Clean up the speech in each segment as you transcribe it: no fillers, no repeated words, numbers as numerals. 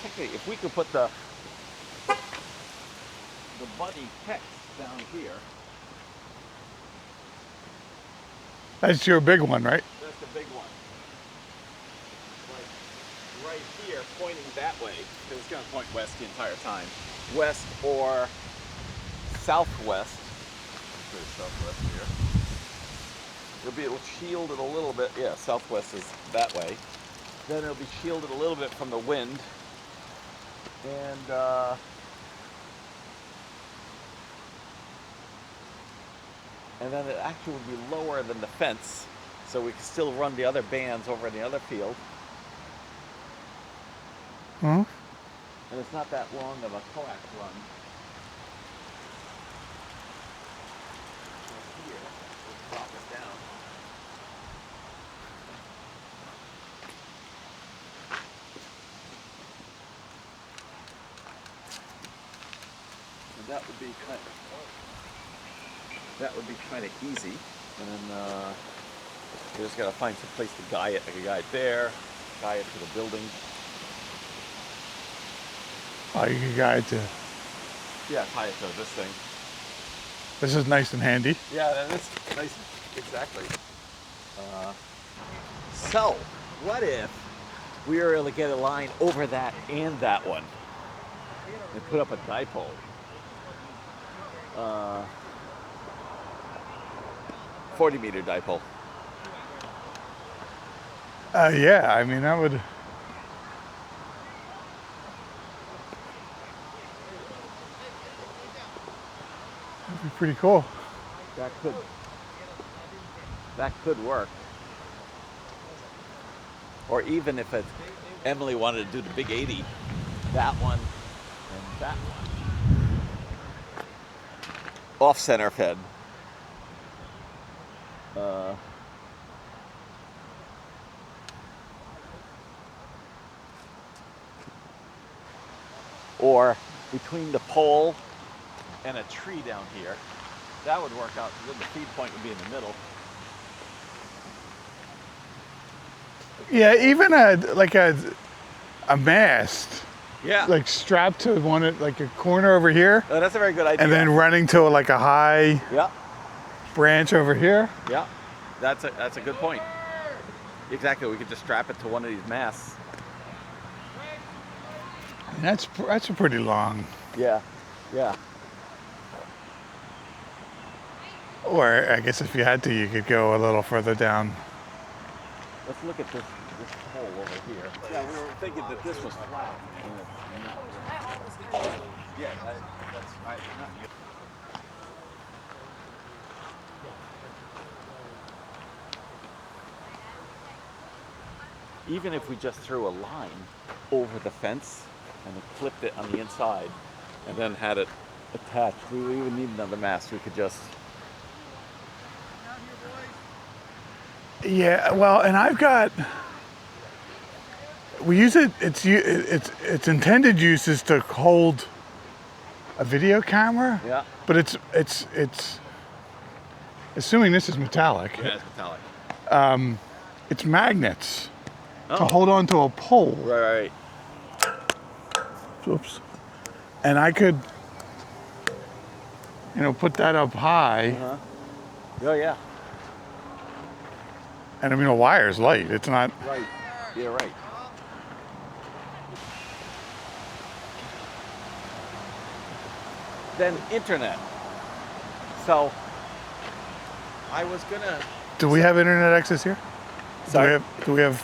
technically, if we could put the buddy text down here. That's your big one, right? That's the big one. Like right here, pointing that way, because it's going to point west the entire time. West or southwest. Southwest here. It'll shield it a little bit. Yeah, southwest is that way. Then it'll be shielded a little bit from the wind. And then it actually would be lower than the fence, so we can still run the other bands over in the other field. Hmm? And it's not that long of a coax run. So here, we'll drop it down. And that would be kind of easy. And then you just got to find some place to guy it. Like a guy there, guy it to the building. Oh, you can guide to. Yeah, tie it to this thing. This is nice and handy. Yeah, that is nice. Exactly. So, what if we were able to get a line over that and that one and put up a dipole? 40-meter dipole. Yeah, I mean, that would. That'd be pretty cool. That could work. Or even if Emily wanted to do the big 80, that one and that one. Off center fed. Or between the pole and a tree down here. That would work out. Then the feed point would be in the middle. Yeah, even a mast. Yeah. Like strapped to like a corner over here. Oh, that's a very good idea. And then running to like a high branch over here. Yeah. That's a good point. Exactly. We could just strap it to one of these masts. And that's a pretty long. Yeah. Yeah. Or I guess if you had to, you could go a little further down. Let's look at this hole over here. Yeah, we were thinking that this was flat. Yeah, that's right. Even if we just threw a line over the fence and then clipped it on the inside and then had it attached, we would even need another mast. We could just... Yeah, well, and I've got. We use it. Its intended use is to hold a video camera. Yeah. But it's assuming this is metallic. Yeah, it's metallic. It's magnets to hold onto a pole. Right. Oops. And I could, put that up high. Oh yeah. And I mean, a wire is light. It's not. Right. Yeah, right. Then internet. So I was gonna. Do we have internet access here? Sorry? Do we have?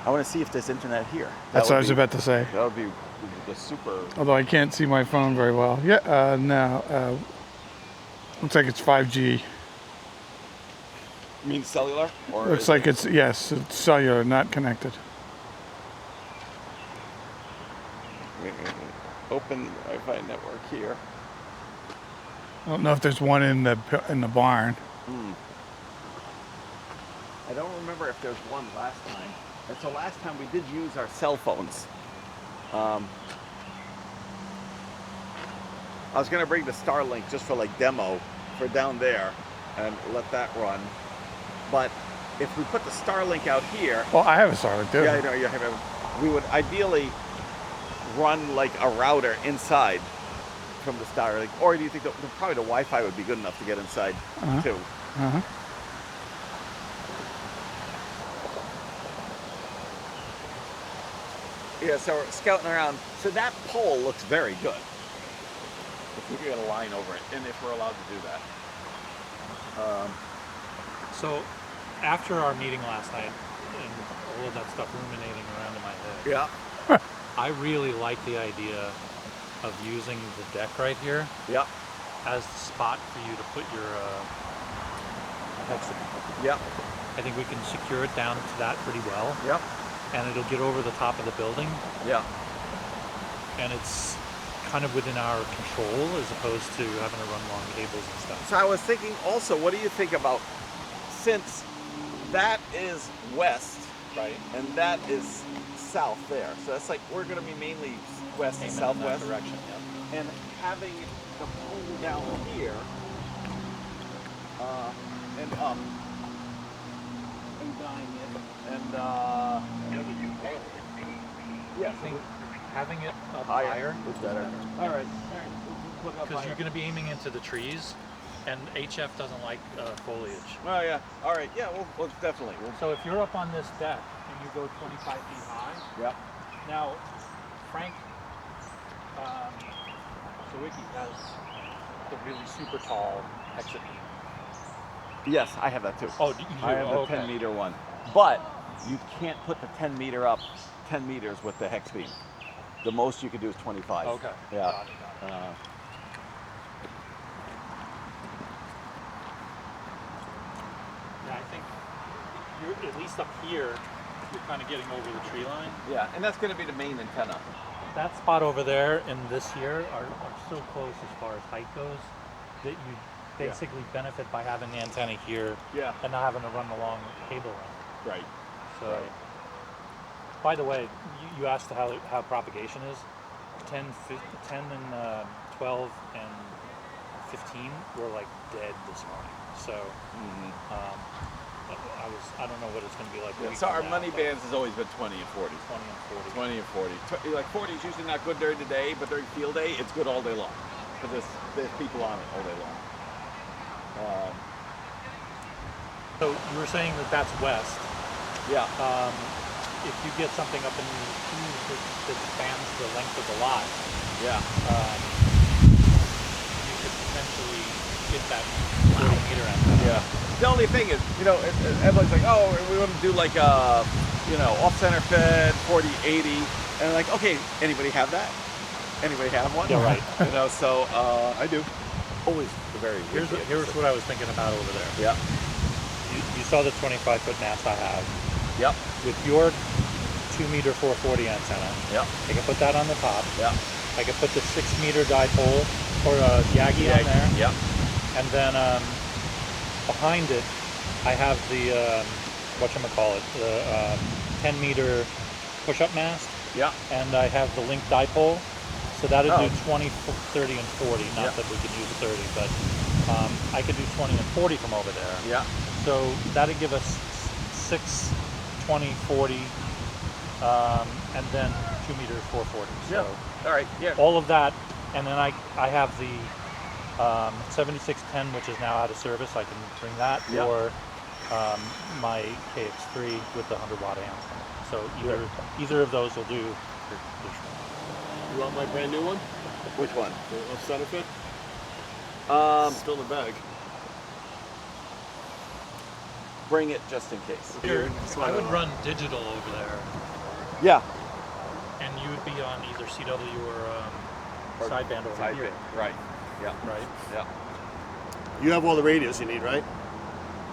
I want to see if there's internet here. That's what I was about to say. That would be the super. Although I can't see my phone very well. Yeah. No. Looks like it's 5G. You mean cellular? Or Looks like it's cellular, not connected. Open Wi-Fi network here. I don't know if there's one in the barn. I don't remember if there's one last time. And so last time we did use our cell phones. I was going to bring the Starlink just for like demo for down there and let that run. But if we put the Starlink out here... Well, I have a Starlink too. Yeah, I know. We would ideally run like a router inside from the Starlink, or do you think probably the Wi-Fi would be good enough to get inside too? Yeah, so we're scouting around. So that pole looks very good. If we get a line over it, and if we're allowed to do that. So after our meeting last night, and all of that stuff ruminating around in my head, Yeah. I really like the idea of using the deck right here Yeah. as the spot for you to put your hexagon. Yeah. I think we can secure it down to that pretty well, Yeah. and it'll get over the top of the building, Yeah. and it's kind of within our control as opposed to having to run long cables and stuff. So I was thinking also, what do you think about, since that is west, Right. and that is south there, so that's like we're going to be mainly west and southwest direction. Yeah. and having the pole down here and up and dying it and yeah, I think having it up higher higher is better. All right, we'll put it up because higher. you're going to be aiming into the trees, and HF doesn't like foliage. Oh yeah, all right, yeah, we'll definitely. So if you're up on this deck and you go 25 feet high, Yeah. now Frank Sawicki has the really super tall exit beam. Yes, I have that too. Oh, you do? I have the 10 meter one, but you can't put the 10 meter up 10 meters with the hex beam. The most you could do is 25. Okay. Yeah. Got it. Yeah, I think you're at least up here. You're kind of getting over the tree line. Yeah, and that's going to be the main antenna. That spot over there and this here are so close as far as height goes that you basically benefit by having the antenna here Yeah. and not having to run the long cable run. Right. So, Right. by the way, you asked how propagation is. 10 and 12 and 15 were like dead this morning. So I don't know what it's going to be like. a Yeah, week so from our now, money but bands has always been 20 and 40. 20 and 40. 20 and 40. Like 40 is usually not good during the day, but during field day, it's good all day long. Because there's people on it all day long. So you were saying that that's west. Yeah. If you get something up in the trees that spans the length of the lot, Yeah. you could potentially get that 40 meter antenna. Yeah. The only thing is, everyone's like, oh, we want to do like a, off-center fed 40/80, and I'm like, okay, anybody have that? Anybody have one? Yeah, right. So I do. Always very. Here's what I was thinking about over there. Yeah. You saw the 25-foot mast I have. Yep. With your 2 meter 440 antenna, Yep. I can put that on the top. Yeah. I can put the 6 meter dipole or a Yagi on there. Yep. And then behind it, I have the whatchamacallit, the 10 meter push-up mast. Yeah. And I have the link dipole. So that'd do 20, 30, and 40. Not that we could use 30, but I could do 20 and 40 from over there. Yeah. So that'd give us 6, 20, 40, and then 2 meters 440. So All right. Yeah. all of that, and then I have the 7610, which is now out of service. I can bring that, Yeah. or my KX3 with the 100 watt amp. So either of those will do. You want my brand new one? Which one? The off-center fit? Still in the bag. Bring it just in case. I would run digital over there, Yeah. and you would be on either CW or sideband over here. Right. Yeah. Right. Yeah. You have all the radios you need, right?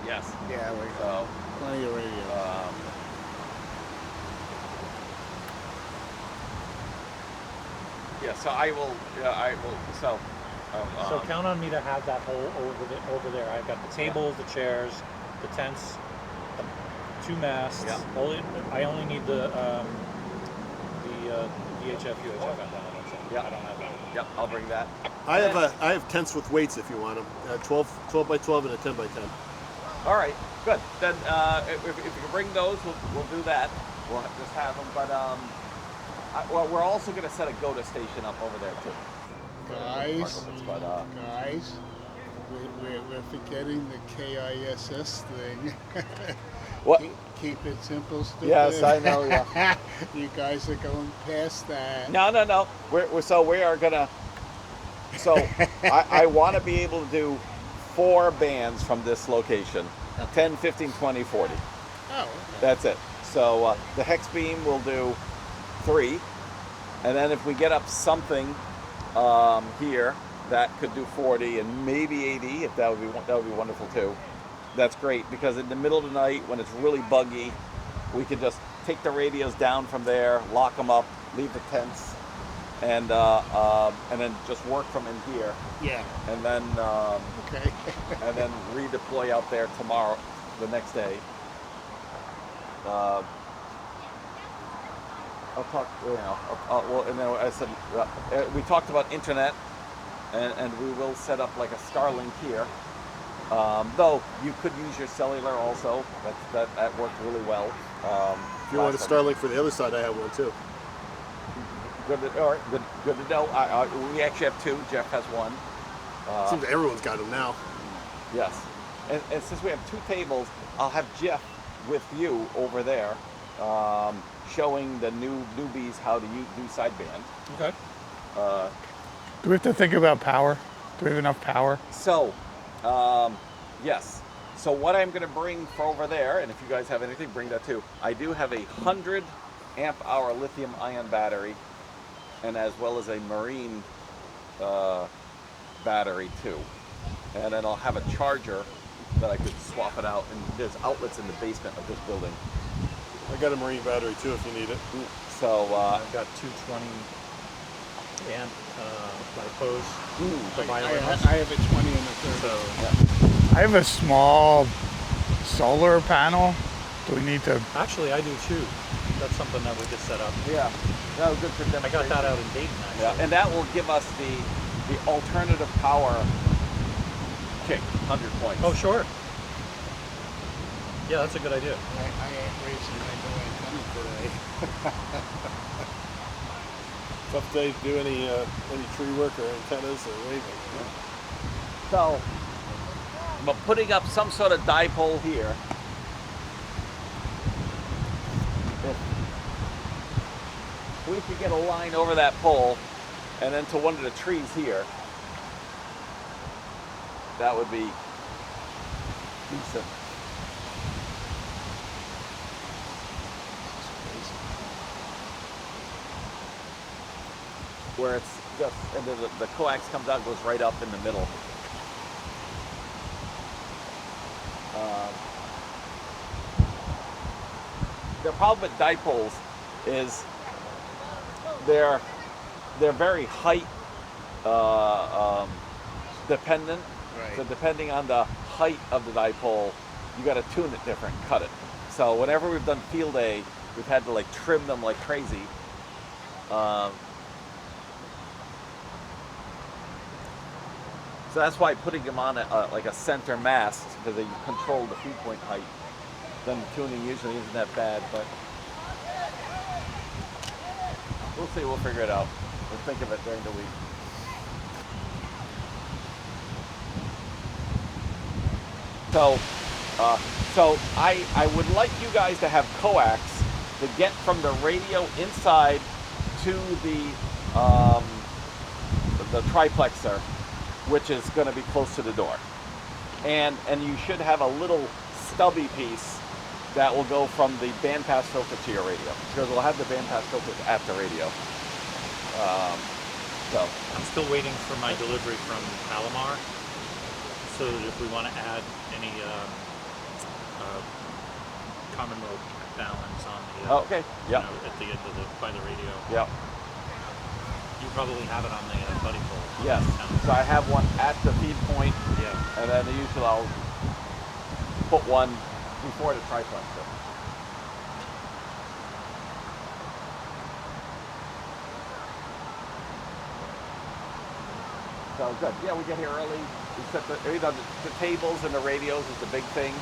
Yes. Yeah, we So. plenty of radio. Yeah. So I will. Yeah. I will. So. So count on me to have that whole over there. I've got the tables, the chairs, the tents, the 2 masts. Yeah. I only need the VHF, UHF antenna. That's it. Yeah. I don't have that. Yep. I'll bring that. I have tents with weights if you want them. 12 by 12 and a 10 by 10. All right. Good. Then if you can bring those, we'll do that. We'll just have them. But Well, we're also going to set a GOTA station up over there too. Guys, But guys, we're forgetting the KISS thing. what? Keep it simple, stupid. Yes, I know. Yeah. You guys are going past that. No. We are gonna. So I want to be able to do 4 bands from this location: 10, 15, 20, 40. Oh, okay. That's it. So the hex beam will do 3, and then if we get up something here that could do 40 and maybe 80, if that would be wonderful too. That's great, because in the middle of the night when it's really buggy, we can just take the radios down from there, lock them up, leave the tents, and then just work from in here, Yeah. and then Okay. and then redeploy out there tomorrow, the next day. I'll talk, well, and then I said, we talked about internet, and we will set up like a Starlink here. Though you could use your cellular also. That worked really well. If you want a Starlink for the other side, I have one too. All right, good to know. We actually have 2. Jeff has 1. Seems everyone's got them now. Yes, and since we have 2 tables, I'll have Jeff with you over there, showing the newbies how to do sideband. Okay. Do we have to think about power? Do we have enough power? So, yes. So what I'm going to bring for over there, and if you guys have anything, bring that too. I do have a 100 amp hour lithium ion battery, and as well as a marine battery too. And then I'll have a charger that I could swap it out. And there's outlets in the basement of this building. I got a marine battery too if you need it. So I've got 220 amp LiPos for violin. I have a 20 and a 30. So I have a small solar panel. Do we need to? actually, I do too. That's something that we could set up. yeah, that was good for I got that out in Dayton actually. Yeah, and that will give us the alternative power kick, 100 points. Oh sure. Yeah, that's a good idea. I ain't raising my no antenna today. Tough day to do any tree work or antennas or anything. So, but putting up some sort of dipole here, if we could get a line over that pole and then to one of the trees here, that would be decent. Where it's just, and then the coax comes out and goes right up in the middle. The problem with dipoles is they're very height dependent. Right. So depending on the height of the dipole, you got to tune it different, cut it. So whenever we've done field day, we've had to like trim them like crazy. So that's why putting them on like a center mast, because they control the feed point height, then tuning usually isn't that bad, but we'll see, we'll figure it out. We'll think of it during the week. So I would like you guys to have coax to get from the radio inside to the triplexer, which is going to be close to the door, and you should have a little stubby piece that will go from the bandpass filter to your radio, because we'll have the bandpass filters at the radio. So I'm still waiting for my delivery from Palomar, so that if we want to add any common mode balance on the okay, yeah, at the end of by the radio. yeah. You probably have it on the buddy pole. Yes. So I have one at the feed point, Yeah. and then usually I'll put one before the triplexer. So good. Yeah, we get here early. We set the tables and the radios is the big thing.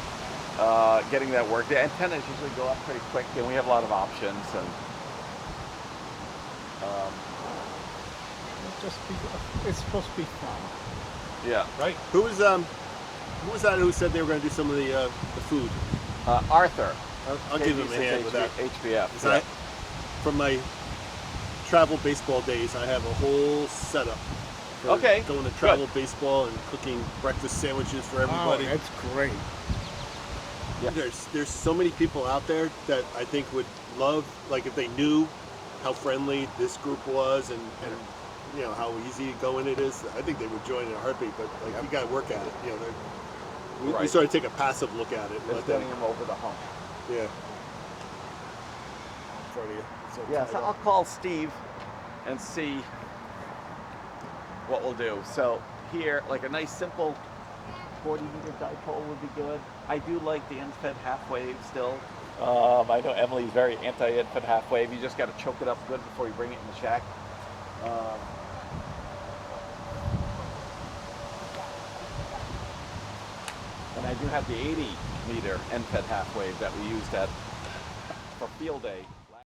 Getting that work. The antennas usually go up pretty quick, and we have a lot of options. And It's supposed to be fun. Yeah. Right. Who was that who said they were going to do some of the food? Arthur. I'll give him a hand with that. HBF. 'Cause I, from my travel baseball days, I have a whole setup for Okay, going to good. travel baseball and cooking breakfast sandwiches for everybody. Oh, that's great. Yeah. There's so many people out there that I think would love, like if they knew how friendly this group was and you know how easy going it is, I think they would join in a heartbeat. But like you got to work at it. You know, we Right. sort of take a passive look at it. Just Let them, getting him over the hump. yeah. In front of you. So Yeah, tight so up. I'll call Steve and see what we'll do. So here, like a nice simple 40-meter dipole would be good. I do like the end-fed half wave still. I know Emily's very anti-end-fed half wave. You just got to choke it up good before you bring it in the shack. And I do have the 80-meter end-fed half wave that we used for field day.